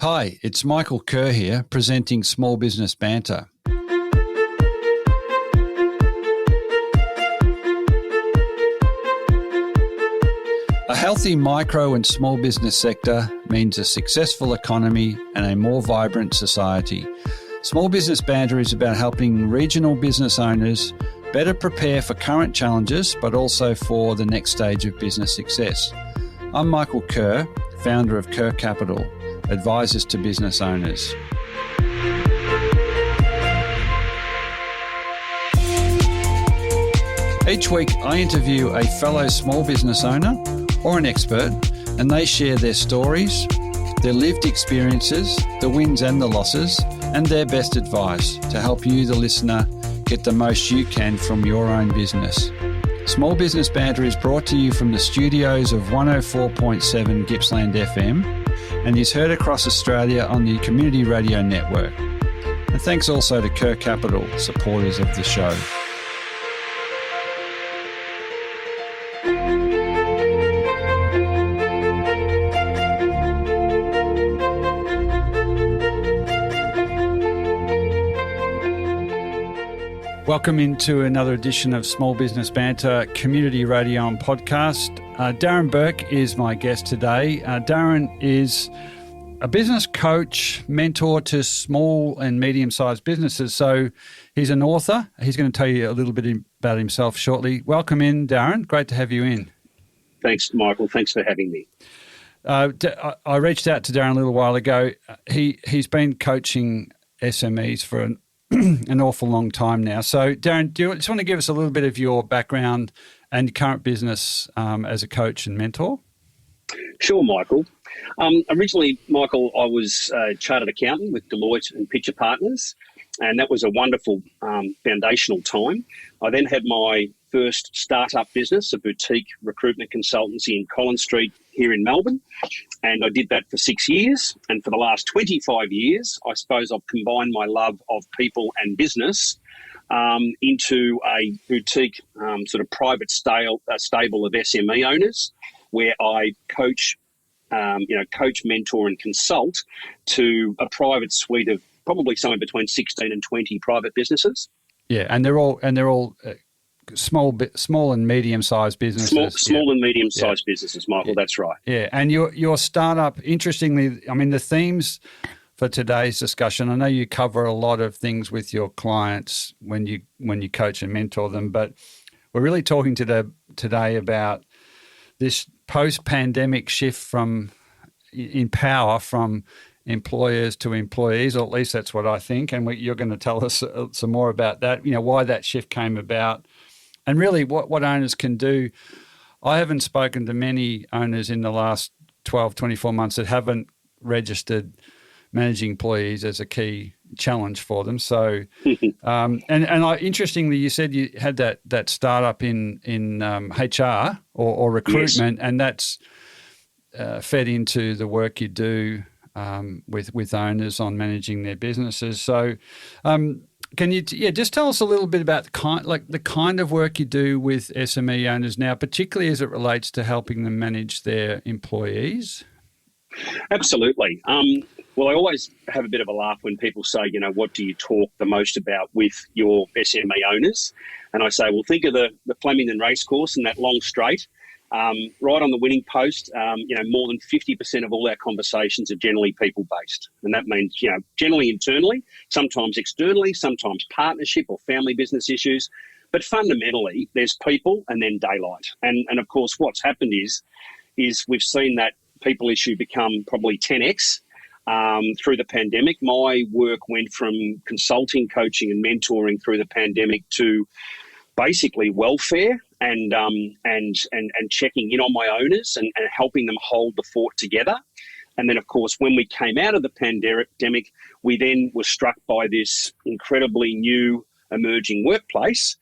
Hi, it's Michael Kerr here, presenting Small Business Banter. A healthy micro and small business sector means a successful economy and a more vibrant society. Small Business Banter is about helping regional business owners better prepare for current challenges, but also for the next stage of business success. I'm Michael Kerr, founder of Kerr Capital, advisors to business owners. Each week, I interview a fellow small business owner or an expert, and they share their stories, their lived experiences, the wins and the losses, and their best advice to help you, the listener, get the most you can from your own business. Small Business Banter is brought to you from the studios of 104.7 Gippsland FM and is heard across Australia on the Community Radio Network. And thanks also to Kerr Capital, supporters of the show. Welcome into another edition of Small Business Banter Community Radio and Podcast. Darren Bourke is my guest today. Darren is a business coach, mentor to small and medium-sized businesses. So he's an author. He's going to tell you a little bit about himself shortly. Welcome in, Darren. Great to have you in. Thanks, Michael. Thanks for having me. I reached out to Darren a little while ago. He's been coaching SMEs for an awful long time now. So, Darren, do you just want to give us a little bit of your background and current business as a coach and mentor? Sure, Michael. Originally, Michael, I was a chartered accountant with Deloitte and Pitcher Partners, and that was a wonderful foundational time. I then had my first startup business, a boutique recruitment consultancy in Collins Street here in Melbourne, and I did that for 6 years. And for the last 25 years, I suppose I've combined my love of people and business into a boutique sort of private stable of SME owners, where I coach, mentor and consult to a private suite of probably somewhere between 16 and 20 private businesses. Yeah, and they're all small and medium-sized businesses. Small and medium-sized businesses, Michael. That's right. Yeah, and your startup. Interestingly, I mean, the themes for today's discussion. I know you cover a lot of things with your clients when you coach and mentor them, but we're really talking today about this post-pandemic shift in power from employers to employees, or at least that's what I think. And you're going to tell us some more about that, why that shift came about and really what owners can do. I haven't spoken to many owners in the last 12, 24 months that haven't registered managing employees as a key challenge for them. So, interestingly, you said you had that startup in HR or recruitment, yes. And that's fed into the work you do with owners on managing their businesses. So, can you just tell us a little bit about the kind of work you do with SME owners now, particularly as it relates to helping them manage their employees? Absolutely. Well, I always have a bit of a laugh when people say, what do you talk the most about with your SME owners? And I say, well, think of the Flemington racecourse and that long straight. Right on the winning post, more than 50% of all our conversations are generally people-based. And that means, generally internally, sometimes externally, sometimes partnership or family business issues. But fundamentally, there's people and then daylight. And of course, what's happened is we've seen that people issue become probably 10x through the pandemic. My work went from consulting, coaching and mentoring through the pandemic to basically welfare and checking in on my owners and helping them hold the fort together. And then, of course, when we came out of the pandemic, we then were struck by this incredibly new emerging workplace,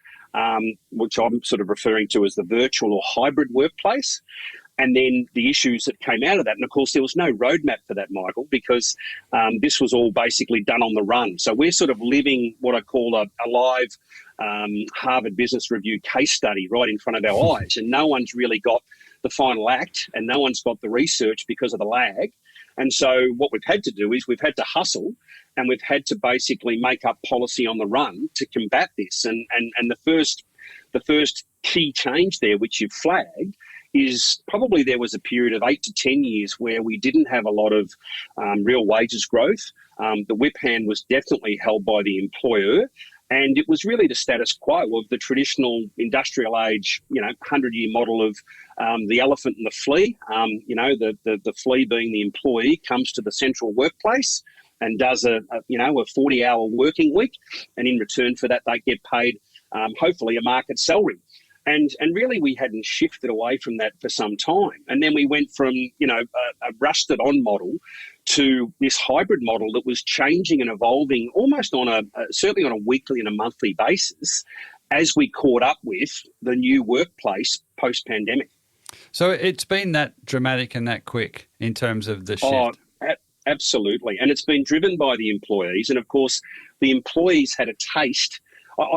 which I'm sort of referring to as the virtual or hybrid workplace. And then the issues that came out of that. And of course, there was no roadmap for that, Michael, because this was all basically done on the run. So we're sort of living what I call a live Harvard Business Review case study right in front of our eyes. And no one's really got the final act and no one's got the research because of the lag. And so what we've had to do is we've had to hustle, and we've had to basically make up policy on the run to combat this. And the first key change there, which you've flagged, is probably there was a period of 8 to 10 years where we didn't have a lot of real wages growth. The whip hand was definitely held by the employer, and it was really the status quo of the traditional industrial age, 100-year model of the elephant and the flea. The flea being the employee comes to the central workplace and does a 40-hour working week, and in return for that they get paid hopefully a market salary. And really we hadn't shifted away from that for some time. And then we went from, a rusted on model to this hybrid model that was changing and evolving almost on certainly on a weekly and a monthly basis as we caught up with the new workplace post-pandemic. So it's been that dramatic and that quick in terms of the shift. Oh, absolutely. And it's been driven by the employees. And of course, the employees had a taste.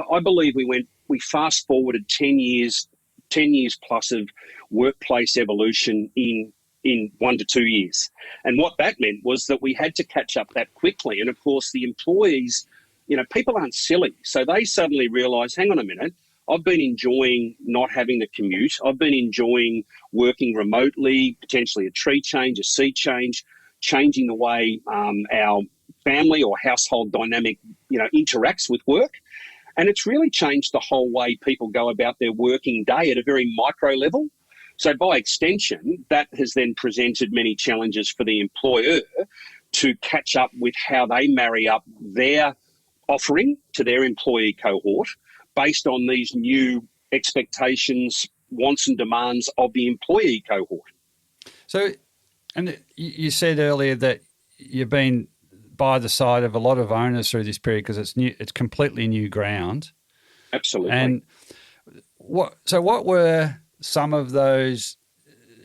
I believe we fast forwarded 10 years plus of workplace evolution in 1 to 2 years. And what that meant was that we had to catch up that quickly. And of course, the employees, people aren't silly. So they suddenly realised, hang on a minute, I've been enjoying not having to commute. I've been enjoying working remotely, potentially a tree change, a sea change, changing the way our family or household dynamic, interacts with work. And it's really changed the whole way people go about their working day at a very micro level. So by extension, that has then presented many challenges for the employer to catch up with how they marry up their offering to their employee cohort based on these new expectations, wants and demands of the employee cohort. So, and you said earlier that you've been by the side of a lot of owners through this period because it's new, it's completely new ground. Absolutely. And what were some of those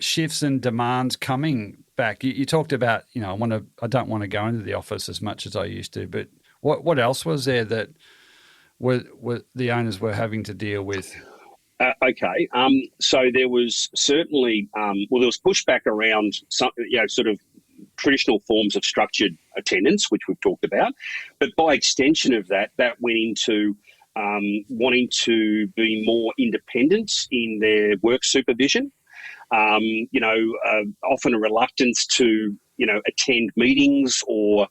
shifts and demands coming back? You talked about, I don't want to go into the office as much as I used to, but what else was there that were the owners were having to deal with? Okay. So there was certainly, there was pushback around some, sort of traditional forms of structured attendance, which we've talked about. But by extension of that went into wanting to be more independent in their work supervision. Often a reluctance to, attend meetings or,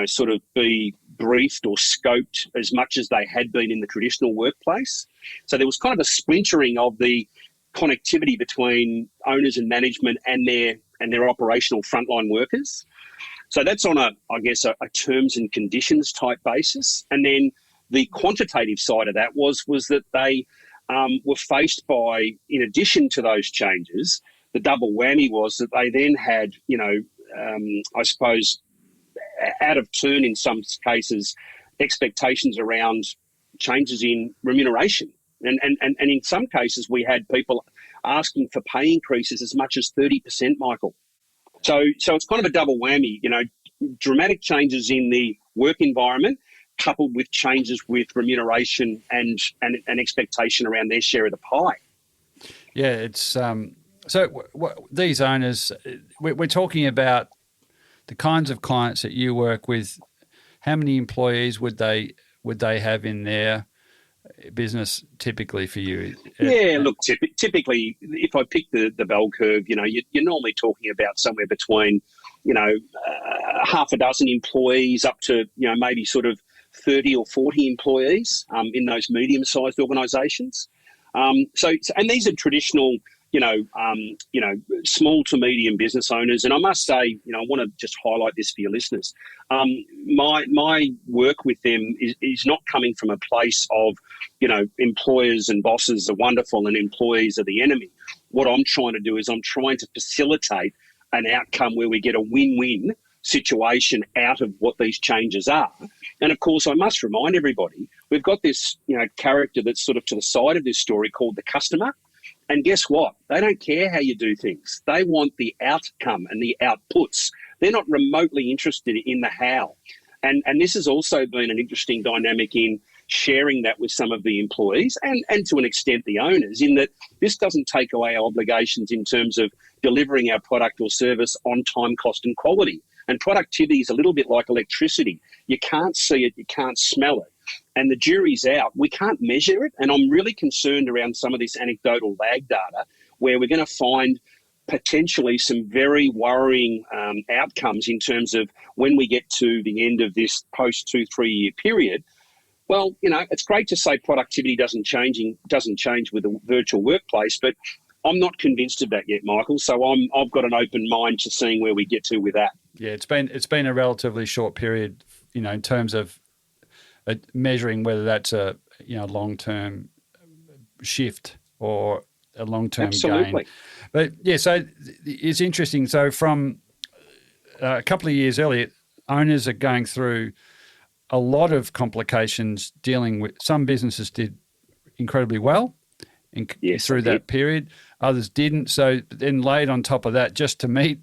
sort of be briefed or scoped as much as they had been in the traditional workplace. So there was kind of a splintering of the connectivity between owners and management and their operational frontline workers. So that's on a terms and conditions type basis. And then the quantitative side of that was that they were faced by, in addition to those changes, the double whammy was that they then had, out of turn in some cases, expectations around changes in remuneration. And in some cases, we had people asking for pay increases as much as 30%, Michael. So it's kind of a double whammy, dramatic changes in the work environment coupled with changes with remuneration and expectation around their share of the pie. Yeah, it's these owners, we're talking about the kinds of clients that you work with. How many employees would they have in their business typically for you? Yeah, look, typically, if I pick the bell curve, you're normally talking about somewhere between, half a dozen employees up to, maybe sort of 30 or 40 employees in those medium-sized organisations. And these are traditional, small to medium business owners. And I must say, I want to just highlight this for your listeners. My work with them is not coming from a place of, employers and bosses are wonderful and employees are the enemy. What I'm trying to do is I'm trying to facilitate an outcome where we get a win-win situation out of what these changes are. And of course, I must remind everybody, we've got this, character that's sort of to the side of this story called the customer. And guess what? They don't care how you do things. They want the outcome and the outputs. They're not remotely interested in the how. And this has also been an interesting dynamic in, sharing that with some of the employees and to an extent the owners, in that this doesn't take away our obligations in terms of delivering our product or service on time, cost and quality. And productivity is a little bit like electricity. You can't see it, you can't smell it. And the jury's out. We can't measure it. And I'm really concerned around some of this anecdotal lag data where we're going to find potentially some very worrying outcomes in terms of when we get to the end of this post 2-3 year period. Well, it's great to say productivity doesn't change with the virtual workplace, but I'm not convinced of that yet, Michael. So I've got an open mind to seeing where we get to with that. Yeah, it's been a relatively short period, in terms of measuring whether that's a long-term shift or a long-term Absolutely. gain. But yeah, so it's interesting. So from a couple of years earlier, owners are going through a lot of complications dealing with. Some businesses did incredibly well through that period. Others didn't. So then laid on top of that, just to meet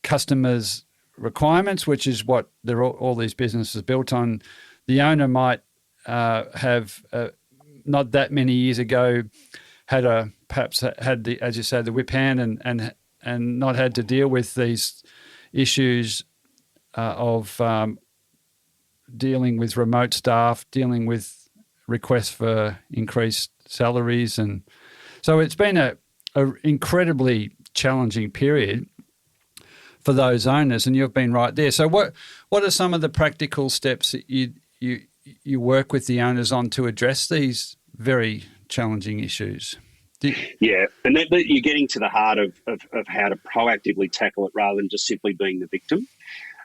customers' requirements, which is what all these businesses built on, the owner might have not that many years ago perhaps had the, as you say, the whip hand and not had to deal with these issues of dealing with remote staff, dealing with requests for increased salaries. And so it's been a incredibly challenging period for those owners, and you've been right there. So what are some of the practical steps that you work with the owners on to address these very challenging issues? Yeah, and that you're getting to the heart of how to proactively tackle it rather than just simply being the victim.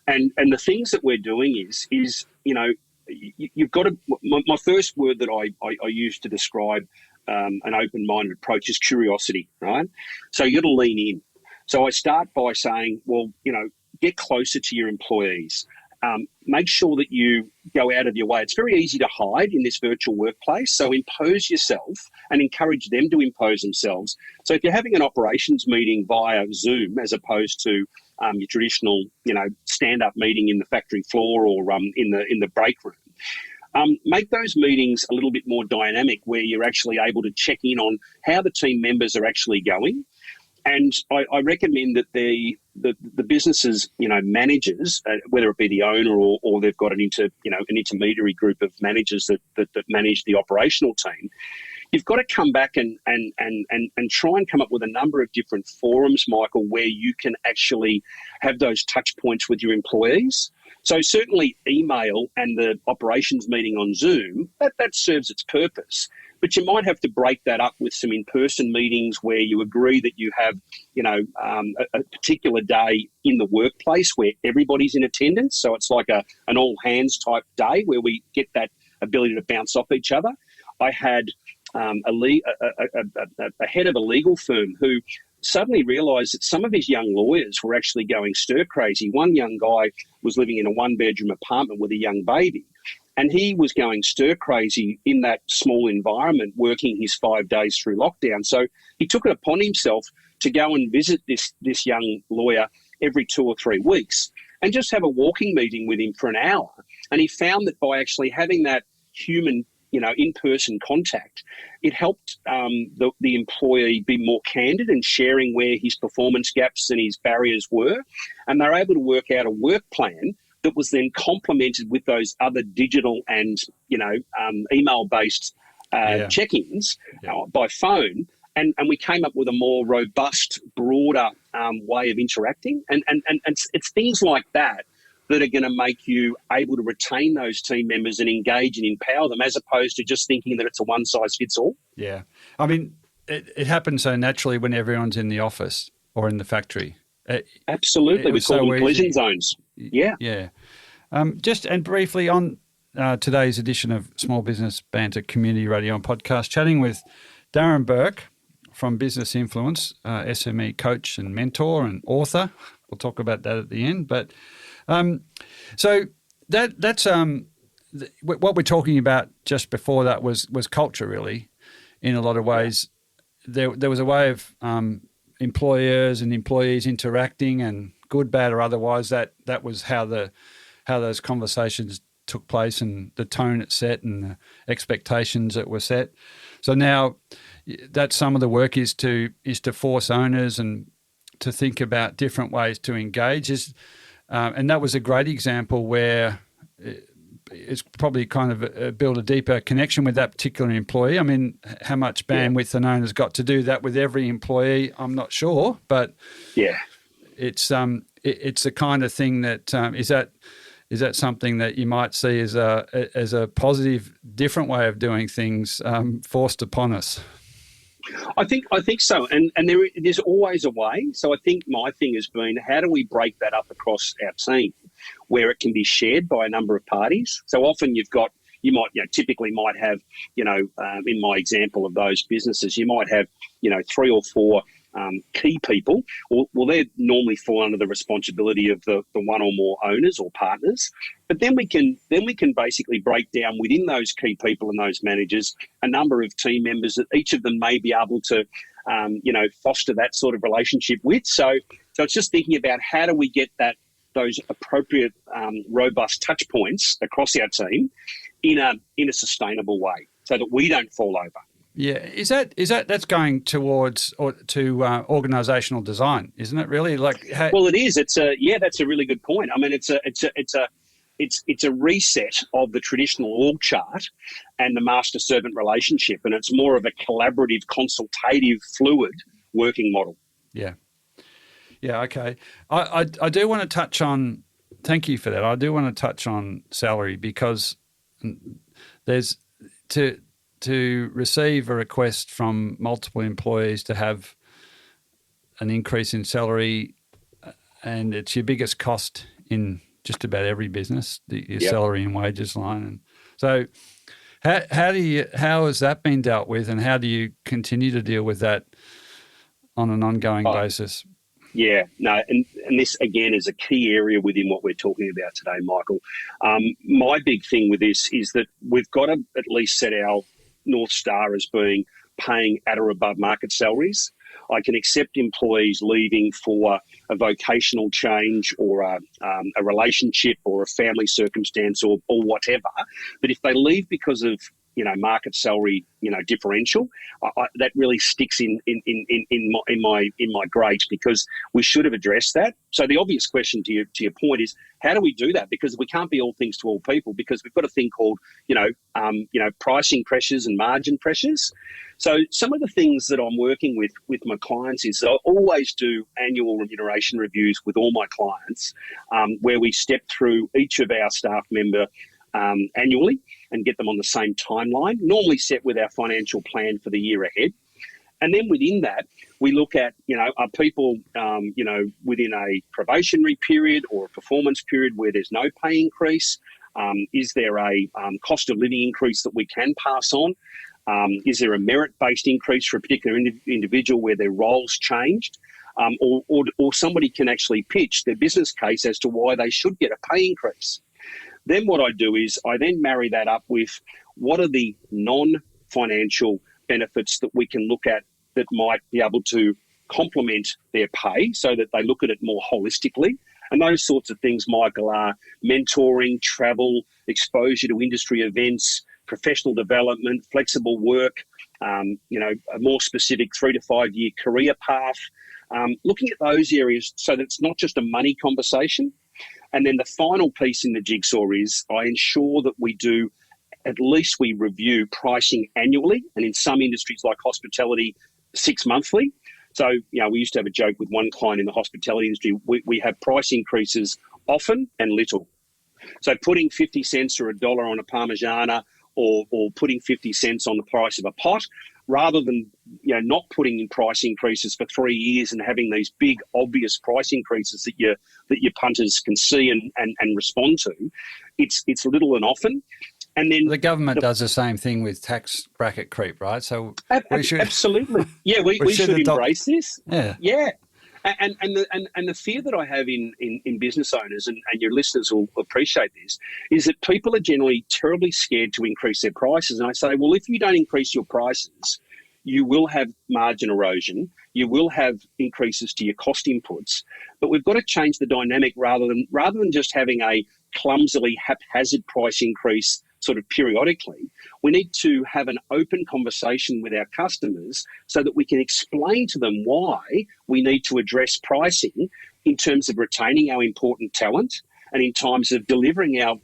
And the things that we're doing is you've got to. My first word that I use to describe an open-minded approach is curiosity, right? So you got to lean in. So I start by saying, well, get closer to your employees. Make sure that you go out of your way. It's very easy to hide in this virtual workplace, so impose yourself and encourage them to impose themselves. So if you're having an operations meeting via Zoom as opposed to your traditional, stand-up meeting in the factory floor or in the break room, make those meetings a little bit more dynamic, where you're actually able to check in on how the team members are actually going. And I recommend that the businesses, managers, whether it be the owner or they've got an intermediary group of managers that manage the operational team, you've got to come back and try and come up with a number of different forums, Michael, where you can actually have those touch points with your employees. So certainly email and the operations meeting on Zoom, that serves its purpose. But you might have to break that up with some in-person meetings where you agree that you have, a particular day in the workplace where everybody's in attendance. So it's like an all-hands type day where we get that ability to bounce off each other. I had a head of a legal firm who suddenly realised that some of his young lawyers were actually going stir crazy. One young guy was living in a one-bedroom apartment with a young baby, and he was going stir crazy in that small environment, working his 5 days through lockdown. So he took it upon himself to go and visit this young lawyer every 2 or 3 weeks and just have a walking meeting with him for an hour. And he found that by actually having that human, in-person contact, it helped the employee be more candid and sharing where his performance gaps and his barriers were. And they're able to work out a work plan that was then complemented with those other digital and, email-based check-ins by phone. And we came up with a more robust, broader way of interacting. And it's things like that are going to make you able to retain those team members and engage and empower them, as opposed to just thinking that it's a one-size-fits-all. Yeah. I mean, it happens so naturally when everyone's in the office or in the factory. Absolutely. We call them collision zones. Yeah. Yeah. Just and briefly on today's edition of Small Business Banter Community Radio and Podcast, chatting with Darren Bourke from Business Influence, SME coach and mentor and author. We'll talk about that at the end. But so that's what we're talking about just before that was culture, really, in a lot of ways. There was a way of employers and employees interacting, and good, bad, or otherwise. That was how those conversations took place and the tone it set and the expectations that were set. So now that's some of the work is to force owners and to think about different ways to engage. And that was a great example where it's probably kind of build a deeper connection with that particular employee. I mean, how much bandwidth an owner's got to do that with every employee, I'm not sure, but it's the kind of thing that is that something that you might see as a positive, different way of doing things forced upon us? I think so, and there's always a way. So I think my thing has been, how do we break that up across our team, where it can be shared by a number of parties? So often typically might have, in my example of those businesses, you might have, 3 or 4 key people. Well, they normally fall under the responsibility of the one or more owners or partners. But then we can basically break down within those key people and those managers a number of team members that each of them may be able to, foster that sort of relationship with. So it's just thinking about how do we get those appropriate, robust touch points across our team in a sustainable way, so that we don't fall over. Yeah, is that's going towards organisational design, isn't it? Really, well, it is. That's a really good point. I mean, it's a reset of the traditional org chart and the master servant relationship, and it's more of a collaborative, consultative, fluid working model. Yeah. Okay. I do want to touch on. Thank you for that. I do want to touch on salary, because there's to receive a request from multiple employees to have an increase in salary, and it's your biggest cost in just about every business, your salary and wages line. And so how has that been dealt with, and how do you continue to deal with that on an ongoing basis? Yeah, no, and this, again, is a key area within what we're talking about today, Michael. My big thing with this is that we've got to at least set our North Star as being paying at or above market salaries. I can accept employees leaving for a vocational change or a relationship or a family circumstance or whatever, but if they leave because of market salary differential, that really sticks in my grate, because we should have addressed that. So the obvious question to your point is, how do we do that? Because we can't be all things to all people, because we've got a thing called pricing pressures and margin pressures. So some of the things that I'm working with my clients is I always do annual remuneration reviews with all my clients, where we step through each of our staff member annually and get them on the same timeline, normally set with our financial plan for the year ahead. And then within that, we look at, are people, within a probationary period or a performance period where there's no pay increase? Is there a cost of living increase that we can pass on? Is there a merit-based increase for a particular individual where their roles changed? Or somebody can actually pitch their business case as to why they should get a pay increase. Then what I do is I then marry that up with what are the non-financial benefits that we can look at that might be able to complement their pay, so that they look at it more holistically. And those sorts of things, Michael, are mentoring, travel, exposure to industry events, professional development, flexible work, a more specific 3 to 5 year career path, looking at those areas so that it's not just a money conversation. And then the final piece in the jigsaw is I ensure that we review pricing annually, and in some industries like hospitality, 6 monthly. So, we used to have a joke with one client in the hospitality industry. We have price increases often and little. So putting 50 cents or $1 on a Parmigiana or putting 50 cents on the price of a pot, rather than not putting in price increases for 3 years and having these big obvious price increases that your punters can see and respond to, it's little and often. And then the government does the same thing with tax bracket creep, right? So we should absolutely, we should embrace this. Yeah. And the fear that I have in business owners, and your listeners will appreciate this, is that people are generally terribly scared to increase their prices. And I say, well, if you don't increase your prices, you will have margin erosion, you will have increases to your cost inputs. But we've got to change the dynamic rather than just having a clumsily haphazard price increase sort of periodically. We need to have an open conversation with our customers so that we can explain to them why we need to address pricing in terms of retaining our important talent and in terms of delivering our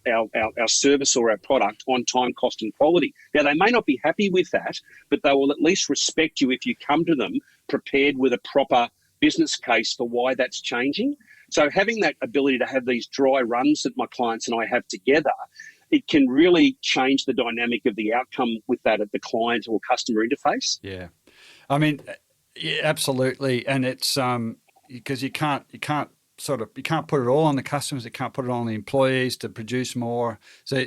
service or our product on time, cost and quality. Now, they may not be happy with that, but they will at least respect you if you come to them prepared with a proper business case for why that's changing. So having that ability to have these dry runs that my clients and I have together, it can really change the dynamic of the outcome with that at the client or customer interface. Yeah. I mean, yeah, absolutely. And it's because you can't put it all on the customers, you can't put it on the employees to produce more. So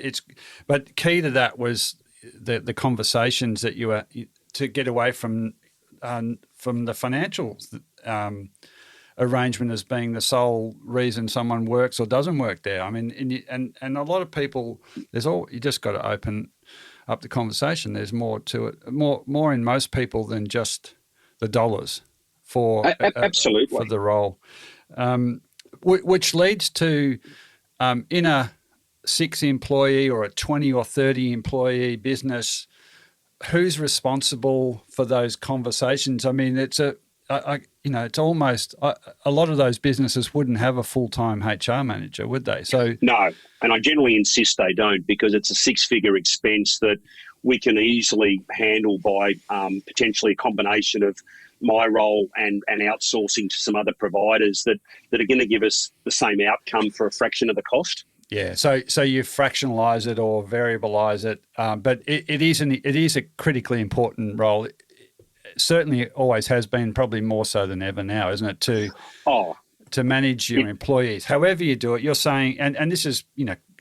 but key to that was the conversations that you were to get away from the financial arrangement as being the sole reason someone works or doesn't work there. I mean, and a lot of people, you just got to open up the conversation. There's more to it, more in most people than just the dollars for absolutely for the role, which leads to in a 6 employee or a 20 or 30 employee business, who's responsible for those conversations? I mean, it's it's almost a lot of those businesses wouldn't have a full-time HR manager, would they? So no, and I generally insist they don't, because it's a 6-figure expense that we can easily handle by potentially a combination of my role and outsourcing to some other providers that are going to give us the same outcome for a fraction of the cost. Yeah, so you fractionalize it or variabilize it, but it is a critically important role. Certainly it always has been, probably more so than ever now, isn't it, to manage your employees. However you do it, you're saying, and this is,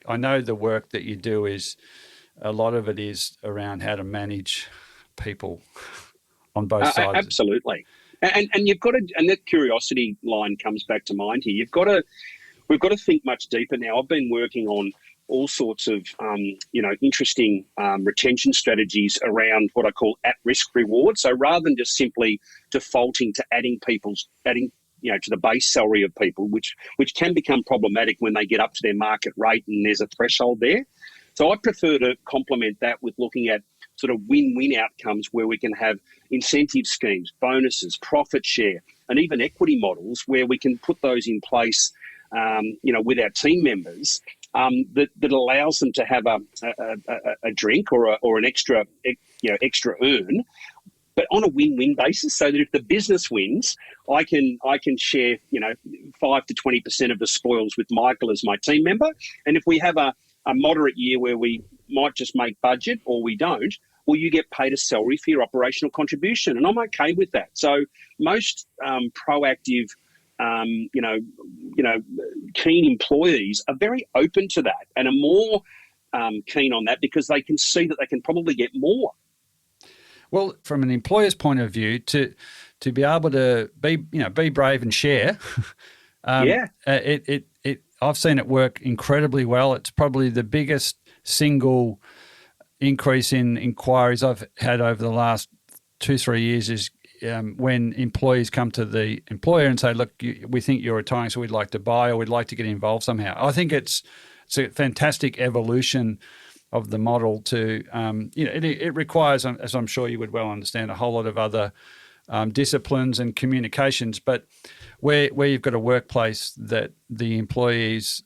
I know the work that you do is, a lot of it is around how to manage people on both sides. Absolutely. And you've got to, and that curiosity line comes back to mind here. We've got to think much deeper now. I've been working on all sorts of, interesting retention strategies around what I call at-risk rewards. So rather than just simply defaulting to adding to the base salary of people, which can become problematic when they get up to their market rate and there's a threshold there. So I prefer to complement that with looking at sort of win-win outcomes where we can have incentive schemes, bonuses, profit share, and even equity models where we can put those in place, with our team members, that allows them to have a drink or an extra earn, but on a win-win basis, so that if the business wins, I can share 5 to 20% of the spoils with Michael as my team member, and if we have a moderate year where we might just make budget or we don't, well, you get paid a salary for your operational contribution, and I'm okay with that. So most proactive, keen employees are very open to that and are more keen on that because they can see that they can probably get more. Well, from an employer's point of view, to be able to be brave and share, I've seen it work incredibly well. It's probably the biggest single increase in inquiries I've had over the last 2-3 years is when employees come to the employer and say, look, we think you're retiring, so we'd like to buy or we'd like to get involved somehow. I think it's a fantastic evolution of the model to, it requires, as I'm sure you would well understand, a whole lot of other disciplines and communications, but where you've got a workplace that the employees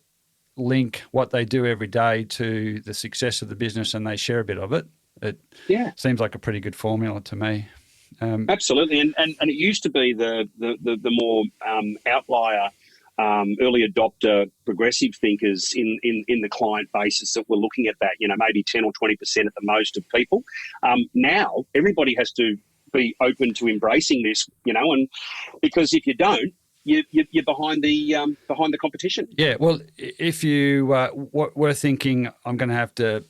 link what they do every day to the success of the business and they share a bit of it, it seems like a pretty good formula to me. Absolutely, and it used to be the more outlier, early adopter, progressive thinkers in the client basis that were looking at that. Maybe 10 or 20% at the most of people. Now everybody has to be open to embracing this, and because if you don't, you're behind the competition. Yeah, well, if you were thinking I'm going to have to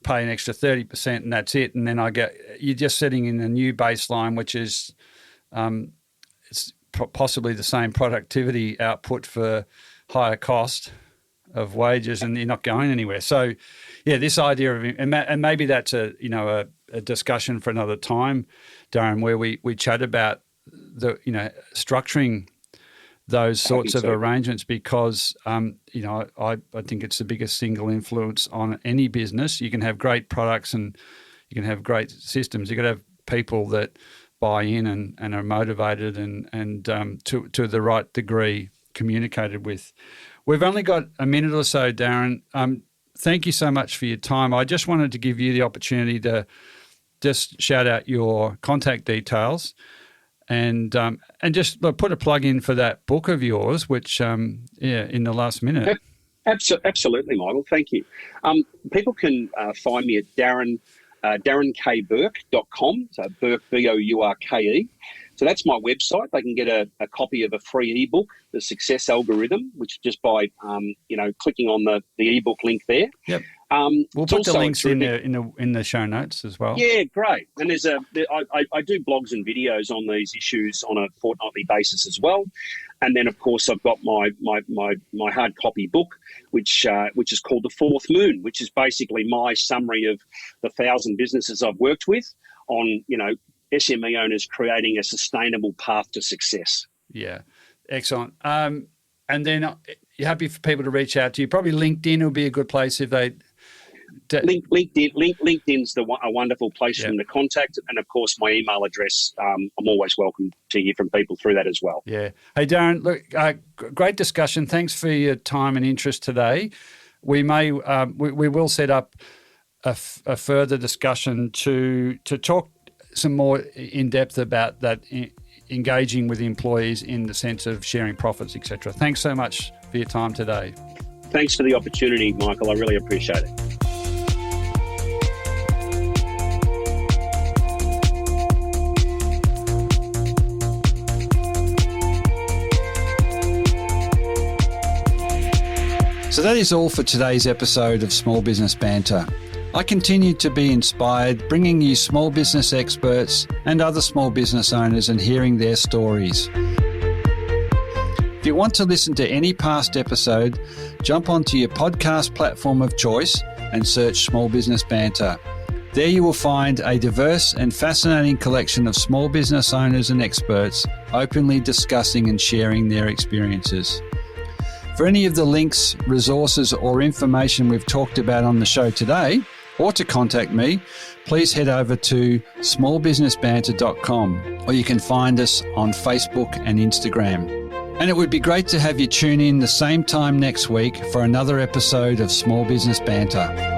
pay an extra 30% and that's it, and then you're just setting in a new baseline, which is it's possibly the same productivity output for higher cost of wages, and you're not going anywhere. So, yeah, this idea of and maybe that's a discussion for another time, Darren, where we chat about the structuring those sorts of so. arrangements because, I think it's the biggest single influence on any business. You can have great products and you can have great systems. You've got to have people that buy in and are motivated and to the right degree communicated with. We've only got a minute or so, Darren. Thank you so much for your time. I just wanted to give you the opportunity to just shout out your contact details and just put a plug in for that book of yours, which, in the last minute. Absolutely, Michael. Thank you. People can find me at darrenkburke.com, so Burke, Bourke. So that's my website. They can get a copy of a free ebook, The Success Algorithm, which just by clicking on the ebook link there. Yep. We'll put the links in the show notes as well. Yeah, great. And I do blogs and videos on these issues on a fortnightly basis as well. And then, of course, I've got my hard copy book, which is called The Fourth Moon, which is basically my summary of the 1,000 businesses I've worked with on, SME owners creating a sustainable path to success. Yeah, excellent. And then you're happy for people to reach out to you. Probably LinkedIn will be a good place if they... LinkedIn's a wonderful place for them to contact, and of course my email address. I'm always welcome to hear from people through that as well. Yeah. Hey Darren, look, great discussion. Thanks for your time and interest today. We will set up a further discussion to talk some more in depth about that, engaging with employees in the sense of sharing profits, etc. Thanks so much for your time today. Thanks for the opportunity, Michael. I really appreciate it. So that is all for today's episode of Small Business Banter. I continue to be inspired bringing you small business experts and other small business owners and hearing their stories. If you want to listen to any past episode, jump onto your podcast platform of choice and search Small Business Banter. There you will find a diverse and fascinating collection of small business owners and experts openly discussing and sharing their experiences. For any of the links, resources or information we've talked about on the show today, or to contact me, please head over to smallbusinessbanter.com, or you can find us on Facebook and Instagram. And it would be great to have you tune in the same time next week for another episode of Small Business Banter.